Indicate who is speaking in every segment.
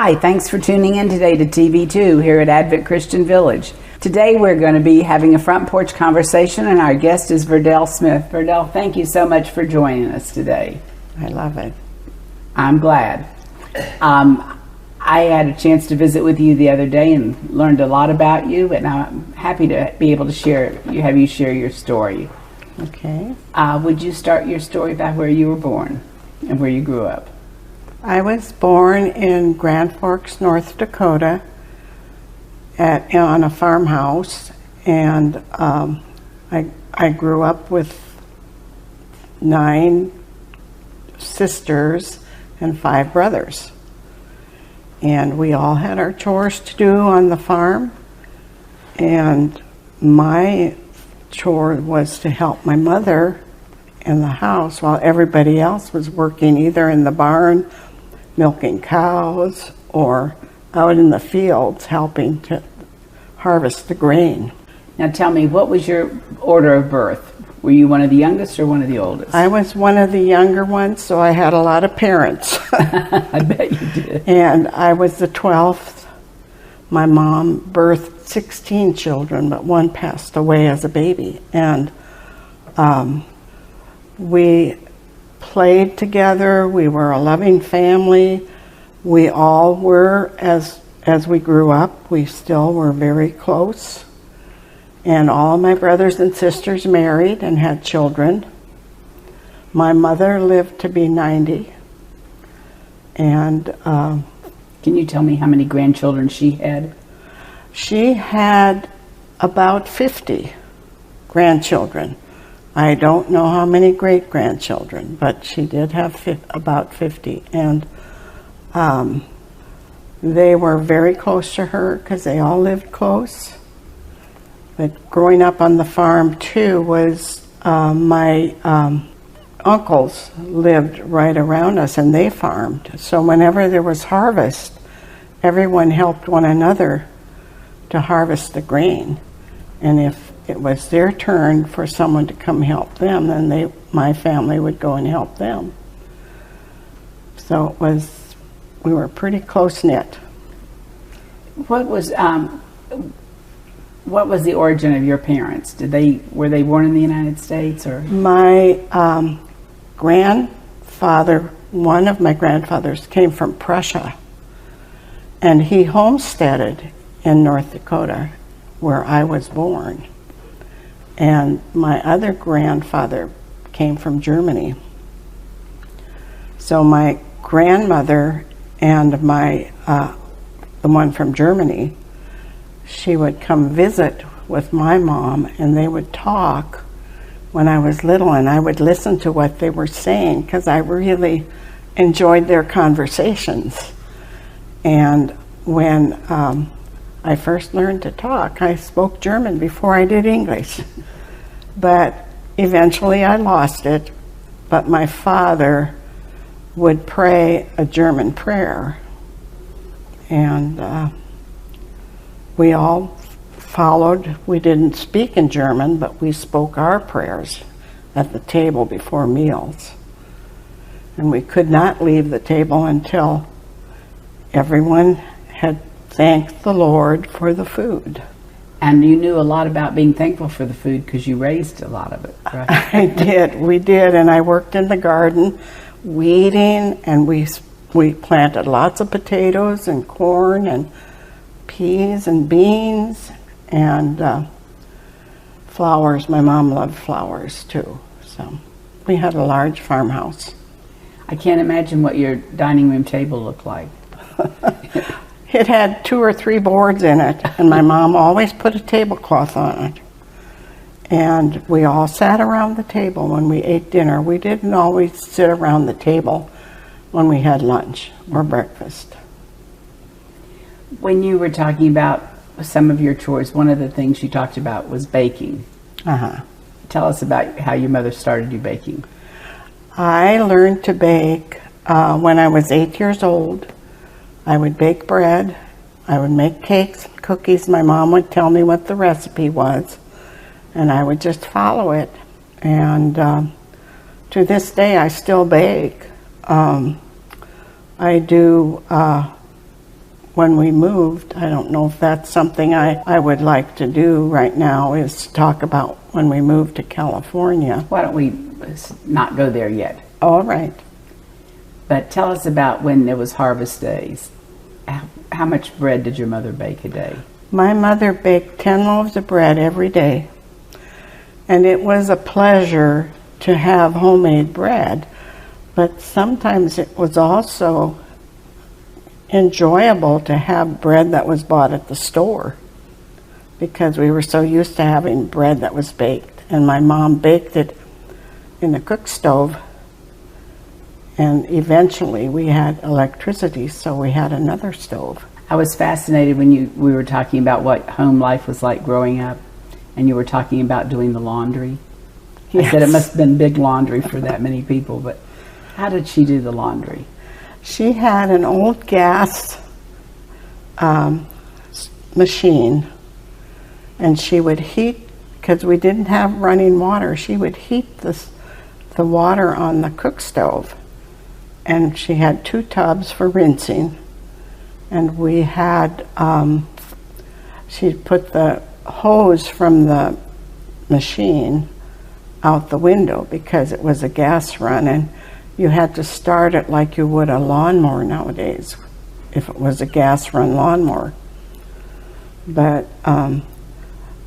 Speaker 1: Hi, thanks for tuning in today to TV2 here at Advent Christian Village. Today we're going to be having a front porch conversation, and our guest is Verdell Smith. Verdell, thank you so much for joining us today.
Speaker 2: I love it.
Speaker 1: I'm glad. I had a chance to visit with you the other day and learned a lot about you, and I'm happy to be able to have you share your story.
Speaker 2: Okay.
Speaker 1: Would you start your story about where you were born and where you grew up?
Speaker 2: I was born in Grand Forks, North Dakota, on a farmhouse, and I grew up with 9 sisters and 5 brothers. And we all had our chores to do on the farm, and my chore was to help my mother in the house while everybody else was working either in the barn milking cows or out in the fields helping to harvest the grain.
Speaker 1: Now tell me, what was your order of birth? Were you one of the youngest or one of the oldest?
Speaker 2: I was one of the younger ones, so I had a lot of parents.
Speaker 1: I bet you did.
Speaker 2: And I was the 12th. My mom birthed 16 children, but one passed away as a baby. And we played together. We were a loving family. We all were, as we grew up, we still were very close. And all my brothers and sisters married and had children. My mother lived to be 90. And
Speaker 1: can you tell me how many grandchildren she had?
Speaker 2: She had about 50 grandchildren. I don't know how many great-grandchildren, but she did have about 50. And they were very close to her because they all lived close. But growing up on the farm, too, was my uncles lived right around us, and they farmed. So whenever there was harvest, everyone helped one another to harvest the grain. And if it was their turn for someone to come help them, then my family would go and help them. So we were pretty close-knit.
Speaker 1: What was the origin of your parents? Were they born in the United States, or?
Speaker 2: My grandfather, one of my grandfathers, came from Prussia, and he homesteaded in North Dakota, where I was born. And my other grandfather came from Germany. So my grandmother and the one from Germany, she would come visit with my mom, and they would talk when I was little, and I would listen to what they were saying because I really enjoyed their conversations. And when I first learned to talk, I spoke German before I did English. But eventually I lost it. But my father would pray a German prayer. And we all followed. We didn't speak in German, but we spoke our prayers at the table before meals. And we could not leave the table until everyone had thanked the Lord for the food.
Speaker 1: And you knew a lot about being thankful for the food because you raised a lot of it, right?
Speaker 2: I did. We did. And I worked in the garden weeding, and we planted lots of potatoes and corn and peas and beans and flowers. My mom loved flowers too. So we had a large farmhouse.
Speaker 1: I can't imagine what your dining room table looked like.
Speaker 2: It had 2 or 3 boards in it, and my mom always put a tablecloth on it. And we all sat around the table when we ate dinner. We didn't always sit around the table when we had lunch or breakfast.
Speaker 1: When you were talking about some of your chores, one of the things you talked about was baking. Tell us about how your mother started you baking.
Speaker 2: I learned to bake when I was 8 years old. I would bake bread. I would make cakes and cookies. My mom would tell me what the recipe was, and I would just follow it. And to this day, I still bake. I do when we moved. I don't know if that's something I would like to do right now, is talk about when we moved to California.
Speaker 1: Why don't we not go there yet?
Speaker 2: All right.
Speaker 1: But tell us about when there was harvest days. How much bread did your mother bake a day?
Speaker 2: My mother baked 10 loaves of bread every day. And it was a pleasure to have homemade bread. But sometimes it was also enjoyable to have bread that was bought at the store, because we were so used to having bread that was baked. And my mom baked it in the cook stove. And eventually we had electricity, so we had another stove.
Speaker 1: I was fascinated when we were talking about what home life was like growing up, and you were talking about doing the laundry.
Speaker 2: Yes.
Speaker 1: I said it must have been big laundry for that many people, but how did she do the laundry?
Speaker 2: She had an old gas machine, and she would heat, because we didn't have running water, she would heat the water on the cook stove. And she had 2 tubs for rinsing, and we had, she'd put the hose from the machine out the window because it was a gas run, and you had to start it like you would a lawnmower nowadays if it was a gas run lawnmower. But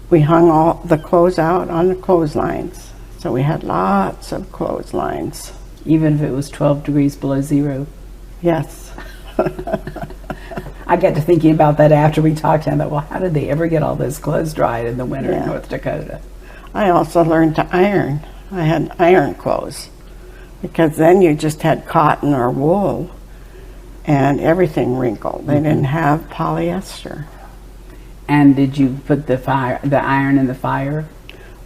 Speaker 2: we hung all the clothes out on the clotheslines, so we had lots of clotheslines.
Speaker 1: Even if it was 12 degrees below zero?
Speaker 2: Yes.
Speaker 1: I got to thinking about that after we talked, and I thought, well, how did they ever get all those clothes dried in the winter in North Dakota?
Speaker 2: I also learned to iron. I had iron clothes, because then you just had cotton or wool and everything wrinkled. They didn't have polyester.
Speaker 1: And did you put the iron in the fire?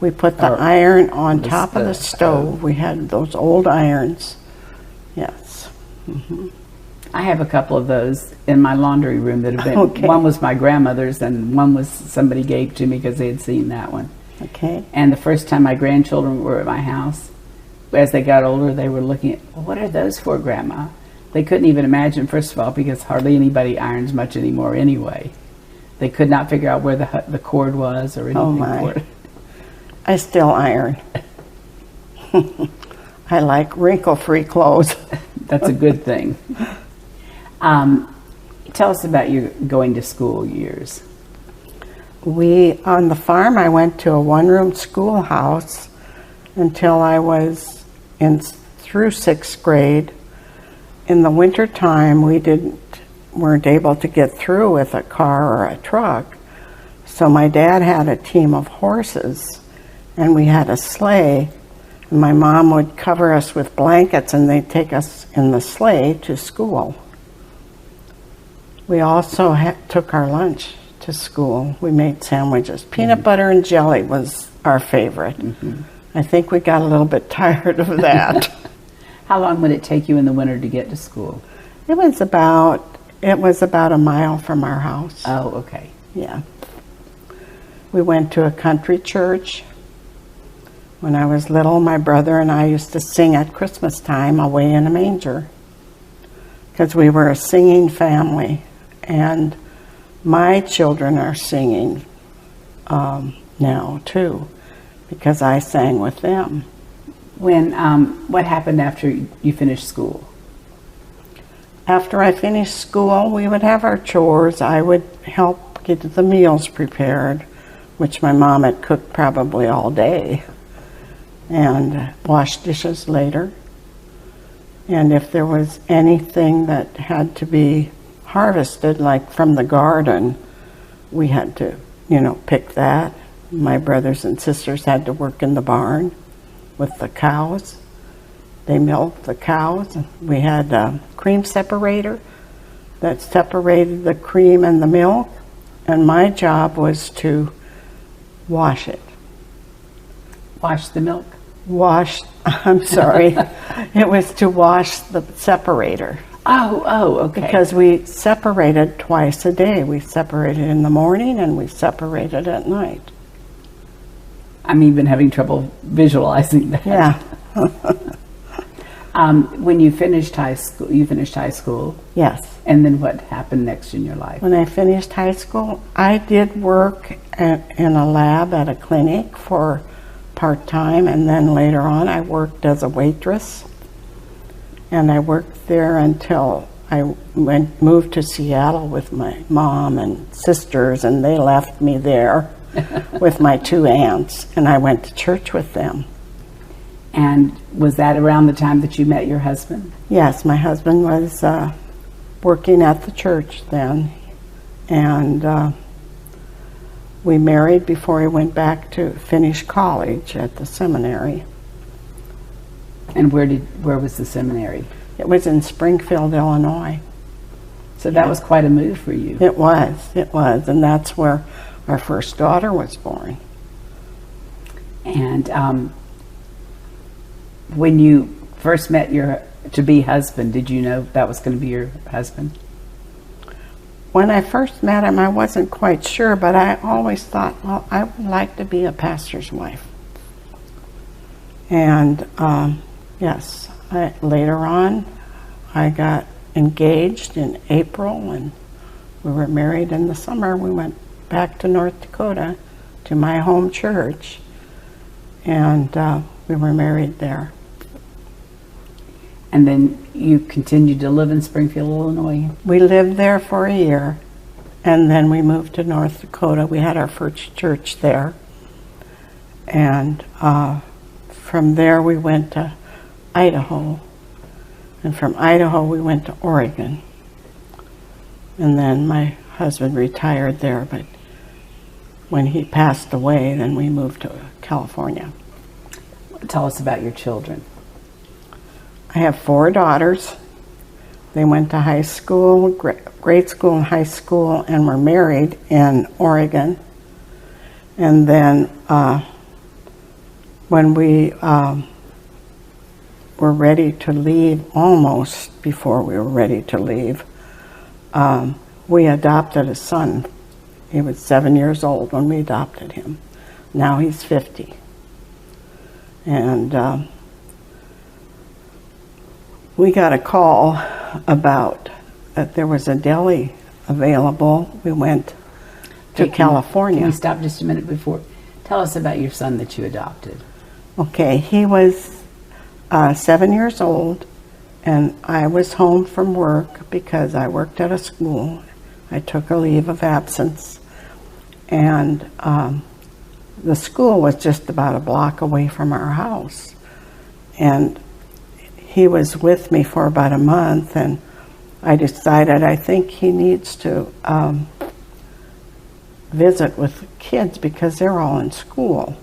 Speaker 2: We put the iron on top of the stove. We had those old irons. Yes. Mm-hmm.
Speaker 1: I have a couple of those in my laundry room that have been,
Speaker 2: Okay.
Speaker 1: One was my grandmother's and one was somebody gave to me because they had seen that one.
Speaker 2: Okay.
Speaker 1: And the first time my grandchildren were at my house, as they got older, they were looking at, well, what are those for, Grandma? They couldn't even imagine, first of all, because hardly anybody irons much anymore anyway. They could not figure out where the cord was or anything for it.
Speaker 2: I still iron. I like wrinkle-free clothes.
Speaker 1: That's a good thing. Tell us about your going to school years.
Speaker 2: On the farm, I went to a one-room schoolhouse until I was through 6th grade. In the winter time, we weren't able to get through with a car or a truck. So my dad had a team of horses, and we had a sleigh. And my mom would cover us with blankets, and they'd take us in the sleigh to school. We also took our lunch to school. We made sandwiches. Peanut butter and jelly was our favorite. Mm-hmm. I think we got a little bit tired of that.
Speaker 1: How long would it take you in the winter to get to school?
Speaker 2: It was about a mile from our house.
Speaker 1: Oh, okay.
Speaker 2: Yeah. We went to a country church. When I was little, my brother and I used to sing at Christmas time, Away in a Manger, because we were a singing family. And my children are singing now, too, because I sang with them.
Speaker 1: What happened after you finished school?
Speaker 2: After I finished school, we would have our chores. I would help get the meals prepared, which my mom had cooked probably all day, and wash dishes later. And if there was anything that had to be harvested, like from the garden, we had to, pick that. My brothers and sisters had to work in the barn with the cows. They milked the cows. We had a cream separator that separated the cream and the milk, and my job was to wash it.
Speaker 1: Wash the milk?
Speaker 2: I'm sorry. It was to wash the separator.
Speaker 1: Oh, okay.
Speaker 2: Because we separated twice a day. We separated in the morning and we separated at night.
Speaker 1: I'm even having trouble visualizing that.
Speaker 2: Yeah.
Speaker 1: When you finished high school,
Speaker 2: Yes.
Speaker 1: and then what happened next in your life?
Speaker 2: When I finished high school, I did work in a lab at a clinic for part-time, and then later on I worked as a waitress. And I worked there until I moved to Seattle with my mom and sisters, and they left me there with my 2 aunts, and I went to church with them.
Speaker 1: And was that around the time that you met your husband?
Speaker 2: Yes, my husband was working at the church then, and we married before he went back to finish college at the seminary.
Speaker 1: And where was the seminary?
Speaker 2: It was in Springfield, Illinois.
Speaker 1: So that was quite a move for you.
Speaker 2: It was, and that's where our first daughter was born.
Speaker 1: And when you first met your to-be husband, did you know that was going to be your husband?
Speaker 2: When I first met him, I wasn't quite sure, but I always thought, well, I would like to be a pastor's wife. And yes, later on, I got engaged in April, and we were married in the summer. We went back to North Dakota to my home church, and we were married there.
Speaker 1: And then you continued to live in Springfield, Illinois?
Speaker 2: We lived there for a year, and then we moved to North Dakota. We had our first church there. And from there we went to Idaho. And from Idaho we went to Oregon. And then my husband retired there, but when he passed away, then we moved to California.
Speaker 1: Tell us about your children.
Speaker 2: I have 4 daughters. They went to high school, grade school and high school, and were married in Oregon. And then when we were ready to leave, almost before we were ready to leave, we adopted a son. He was 7 years old when we adopted him. Now he's 50. And we got a call about that there was a deli available. We went to California.
Speaker 1: Can we stop just a minute before? Tell us about your son that you adopted.
Speaker 2: Okay, he was 7 years old, and I was home from work because I worked at a school. I took a leave of absence, and the school was just about a block away from our house. And he was with me for about a month, and I decided I think he needs to visit with kids because they're all in school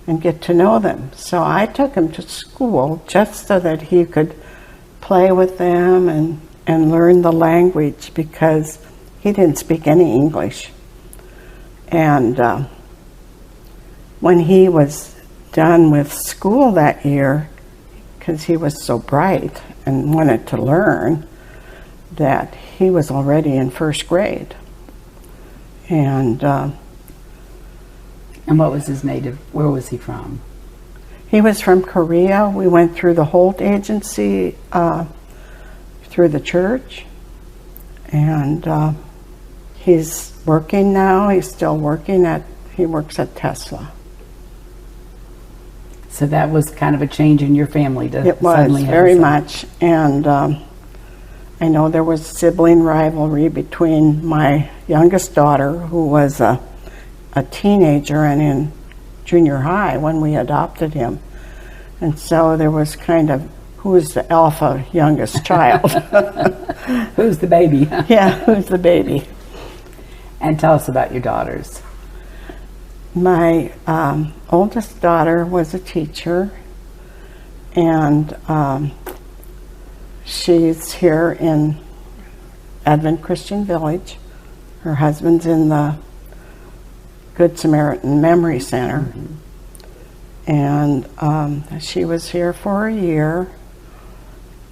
Speaker 2: and get to know them. So I took him to school just so that he could play with them and learn the language because he didn't speak any English. And when he was done with school that year, because he was so bright and wanted to learn, that he was already in first grade. And
Speaker 1: what was his native, where was he from?
Speaker 2: He was from Korea. We went through the Holt Agency, through the church, and he's working now. He's still working he works at Tesla.
Speaker 1: So that was kind of a change in your family to
Speaker 2: It was,
Speaker 1: suddenly have
Speaker 2: very
Speaker 1: a son.
Speaker 2: much. And I know there was sibling rivalry between my youngest daughter, who was a teenager and in junior high when we adopted him. And so there was kind of, who's the alpha youngest child?
Speaker 1: Who's the baby?
Speaker 2: Yeah, who's the baby?
Speaker 1: And tell us about your daughters.
Speaker 2: My oldest daughter was a teacher, and she's here in Advent Christian Village. Her husband's in the Good Samaritan Memory Center. And she was here for a year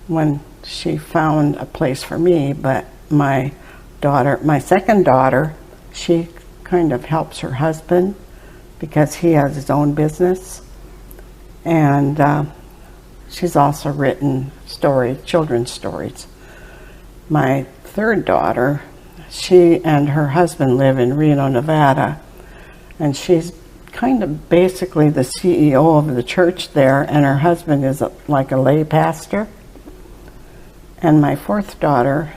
Speaker 2: when she found a place for me, but my second daughter, she kind of helps her husband because he has his own business, and she's also written children's stories. My third daughter, she and her husband live in Reno, Nevada, and she's kind of basically the CEO of the church there, and her husband is like a lay pastor. And my fourth daughter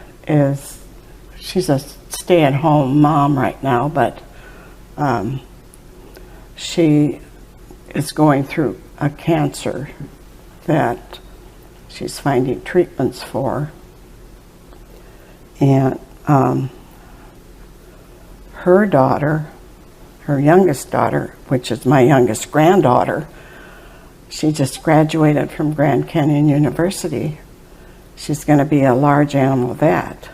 Speaker 2: she's a stay-at-home mom right now, but she is going through a cancer that she's finding treatments for. And her daughter, her youngest daughter, which is my youngest granddaughter, she just graduated from Grand Canyon University. She's going to be a large animal vet.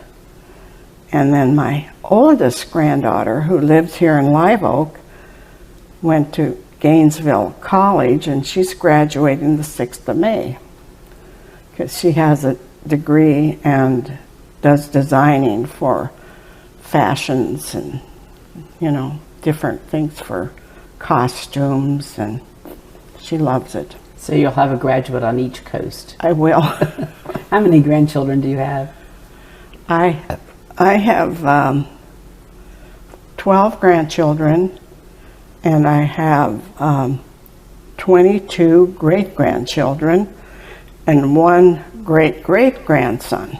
Speaker 2: And then my oldest granddaughter, who lives here in Live Oak, went to Gainesville College, and she's graduating the 6th of May because she has a degree and does designing for fashions and, different things for costumes, and she loves it.
Speaker 1: So you'll have a graduate on each coast.
Speaker 2: I will.
Speaker 1: How many grandchildren do you have?
Speaker 2: I have 12 grandchildren, and I have 22 great-grandchildren and one great-great-grandson.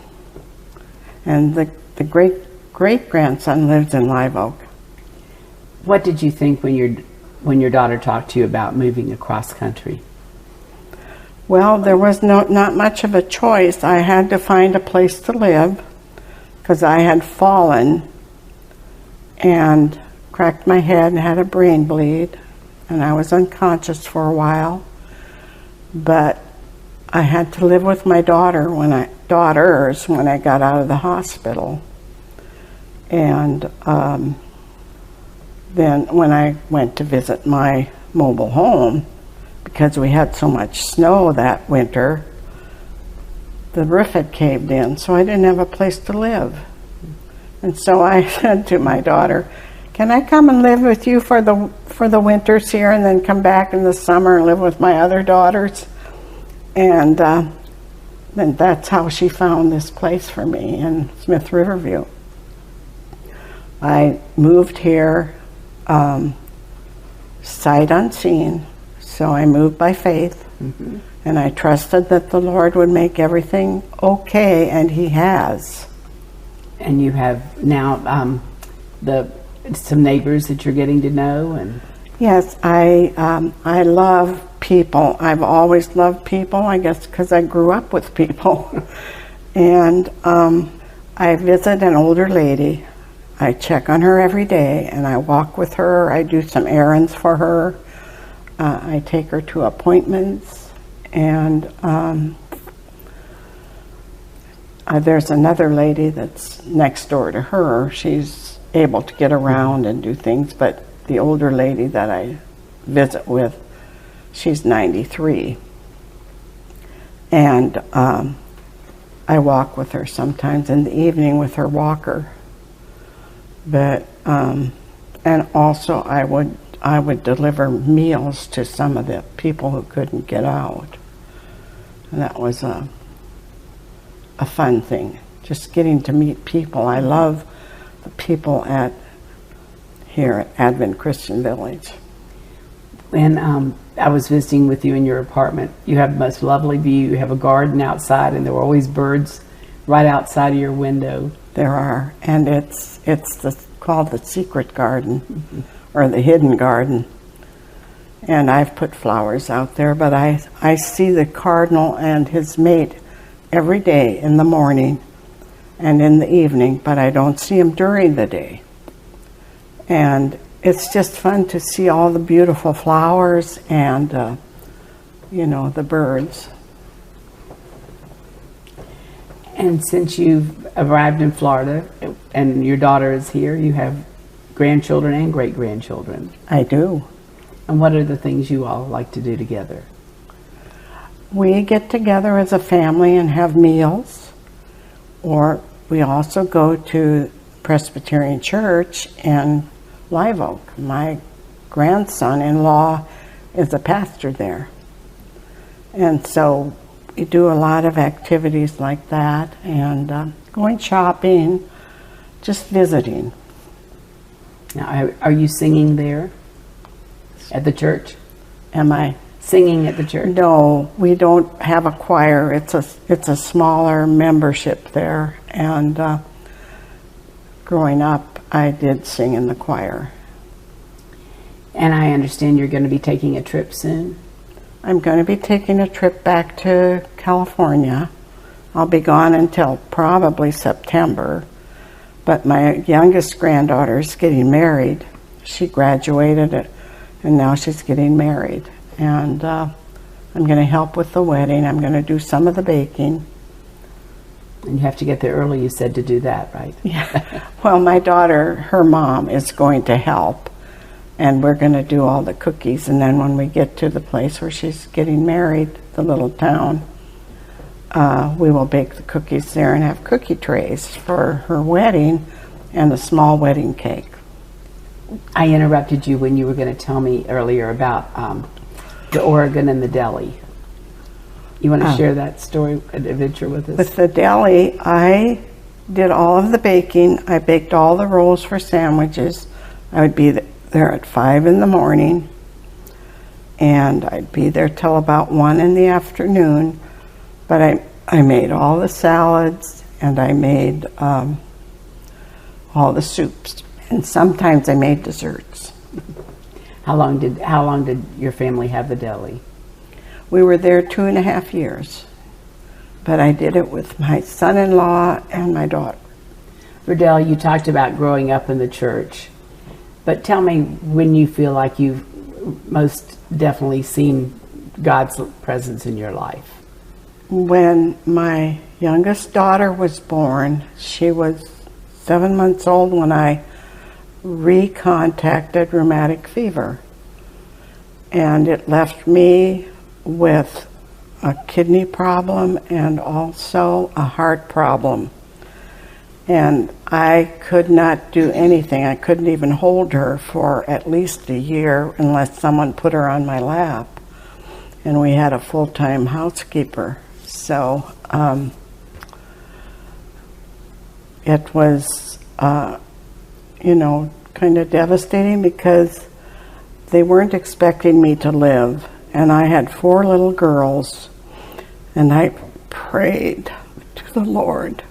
Speaker 2: And the great-great-grandson lives in Live Oak.
Speaker 1: What did you think when your daughter talked to you about moving across country?
Speaker 2: Well, there was not much of a choice. I had to find a place to live because I had fallen and cracked my head and had a brain bleed, and I was unconscious for a while. But I had to live with my daughters when I got out of the hospital. And then when I went to visit my mobile home, because we had so much snow that winter, the roof had caved in, so I didn't have a place to live. And so I said to my daughter, "Can I come and live with you for the winters here, and then come back in the summer and live with my other daughters?" And then that's how she found this place for me in Smith Riverview. I moved here sight unseen, so I moved by faith, and I trusted that the Lord would make everything okay, and He has.
Speaker 1: And you have now some neighbors that you're getting to know, and
Speaker 2: yes, I love people. I've always loved people, I guess, because I grew up with people. And I visit an older lady. I check on her every day, and I walk with her. I do some errands for her. I take her to appointments, and there's another lady that's next door to her. She's able to get around and do things, but the older lady that I visit with, she's 93. And I walk with her sometimes in the evening with her walker. But and also I would deliver meals to some of the people who couldn't get out, and that was a fun thing, just getting to meet people. I love the people here at Advent Christian Village.
Speaker 1: When I was visiting with you in your apartment, you have the most lovely view. You have a garden outside, and there were always birds right outside of your window.
Speaker 2: There are, and it's called the secret garden, or the hidden garden. And I've put flowers out there, but I see the cardinal and his mate every day in the morning and in the evening, but I don't see them during the day. And it's just fun to see all the beautiful flowers and, the birds.
Speaker 1: And since you've arrived in Florida and your daughter is here, you have grandchildren and great-grandchildren.
Speaker 2: I do.
Speaker 1: And what are the things you all like to do together?
Speaker 2: We get together as a family and have meals, or we also go to Presbyterian Church in Live Oak. My grandson-in-law is a pastor there. And so we do a lot of activities like that, and going shopping, just visiting.
Speaker 1: Now, are you singing there at the church?
Speaker 2: Am I?
Speaker 1: Singing at the church?
Speaker 2: No, we don't have a choir. It's a smaller membership there, and growing up, I did sing in the choir.
Speaker 1: And I understand you're going to be taking a trip soon?
Speaker 2: I'm going to be taking a trip back to California. I'll be gone until probably September. But my youngest granddaughter is getting married. She graduated and now she's getting married. And I'm going to help with the wedding. I'm going to do some of the baking.
Speaker 1: And you have to get there early, you said, to do that, right?
Speaker 2: Yeah. Well, my daughter, her mom, is going to help. And we're going to do all the cookies. And then when we get to the place where she's getting married, the little town, we will bake the cookies there and have cookie trays for her wedding and a small wedding cake.
Speaker 1: I interrupted you when you were going to tell me earlier about the Oregon and the deli. You want to share that story, adventure with us?
Speaker 2: With the deli, I did all of the baking. I baked all the rolls for sandwiches. I would be there at 5 in the morning, and I'd be there till about 1 in the afternoon. But I made all the salads, and I made all the soups, and sometimes I made desserts.
Speaker 1: How long did your family have the deli?
Speaker 2: We were there 2.5 years, but I did it with my son-in-law and my daughter.
Speaker 1: Verdell, you talked about growing up in the church, but tell me when you feel like you've most definitely seen God's presence in your life.
Speaker 2: When my youngest daughter was born, she was 7 months old when I recontacted rheumatic fever. And it left me with a kidney problem and also a heart problem. And I could not do anything. I couldn't even hold her for at least a year unless someone put her on my lap. And we had a full-time housekeeper. So it was, kind of devastating because they weren't expecting me to live. And I had 4 little girls, and I prayed to the Lord,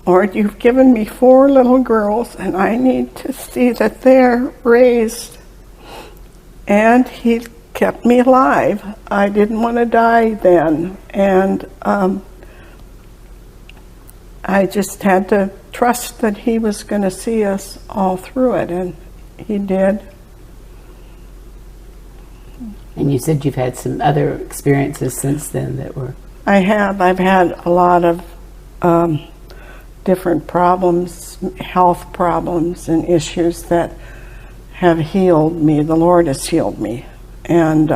Speaker 2: Lord, you've given me 4 little girls, and I need to see that they're raised. And He kept me alive. I didn't want to die then, and I just had to trust that He was going to see us all through it, and He did.
Speaker 1: And you said you've had some other experiences since then that were...
Speaker 2: I have. I've had a lot of different problems, health problems and issues that have healed me. The Lord has healed me. And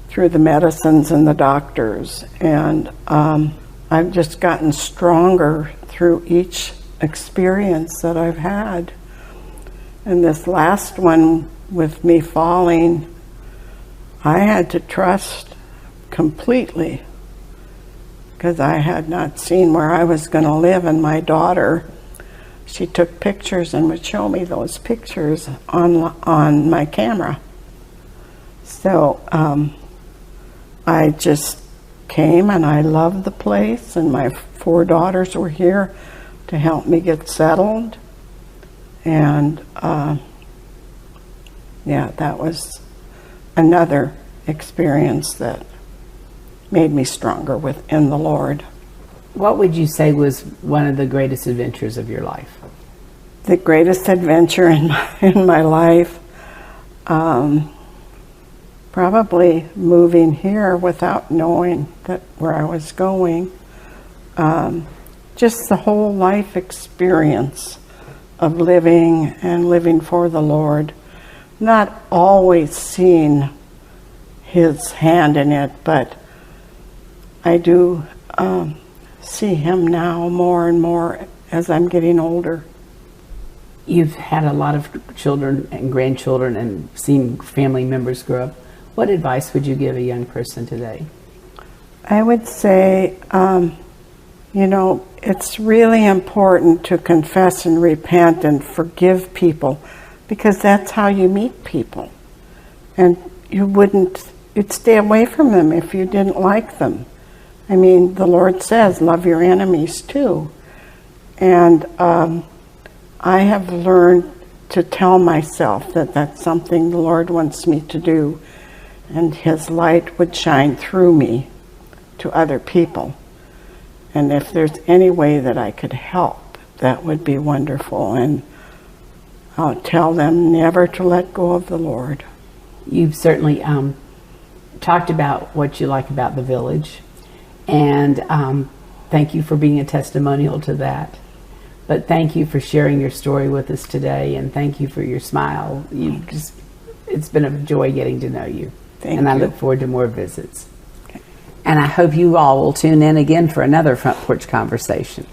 Speaker 2: through the medicines and the doctors. And I've just gotten stronger through each experience that I've had. And this last one with me falling, I had to trust completely because I had not seen where I was going to live. And my daughter, she took pictures and would show me those pictures on my camera. So I just came, and I loved the place, and my 4 daughters were here to help me get settled. And that was another experience that made me stronger within the Lord.
Speaker 1: What would you say was one of the greatest adventures of your life?
Speaker 2: The greatest adventure in my life, probably moving here without knowing where I was going. Just the whole life experience of living for the Lord. Not always seeing His hand in it, but I do see Him now more and more as I'm getting older. You've
Speaker 1: had a lot of children and grandchildren and seen family members grow up. What advice would you give a young person today?
Speaker 2: I would say, it's really important to confess and repent and forgive people, because that's how you meet people. And you'd stay away from them if you didn't like them. I mean, the Lord says, love your enemies too. And I have learned to tell myself that that's something the Lord wants me to do, and His light would shine through me to other people. And if there's any way that I could help, that would be wonderful. And I'll tell them never to let go of the Lord.
Speaker 1: You've certainly talked about what you like about the village, and thank you for being a testimonial to that. But thank you for sharing your story with us today, and thank you for your smile. It's been a joy getting to know you.
Speaker 2: Thank
Speaker 1: and I
Speaker 2: you.
Speaker 1: look forward to more visits. And I hope you all will tune in again for another Front Porch Conversation.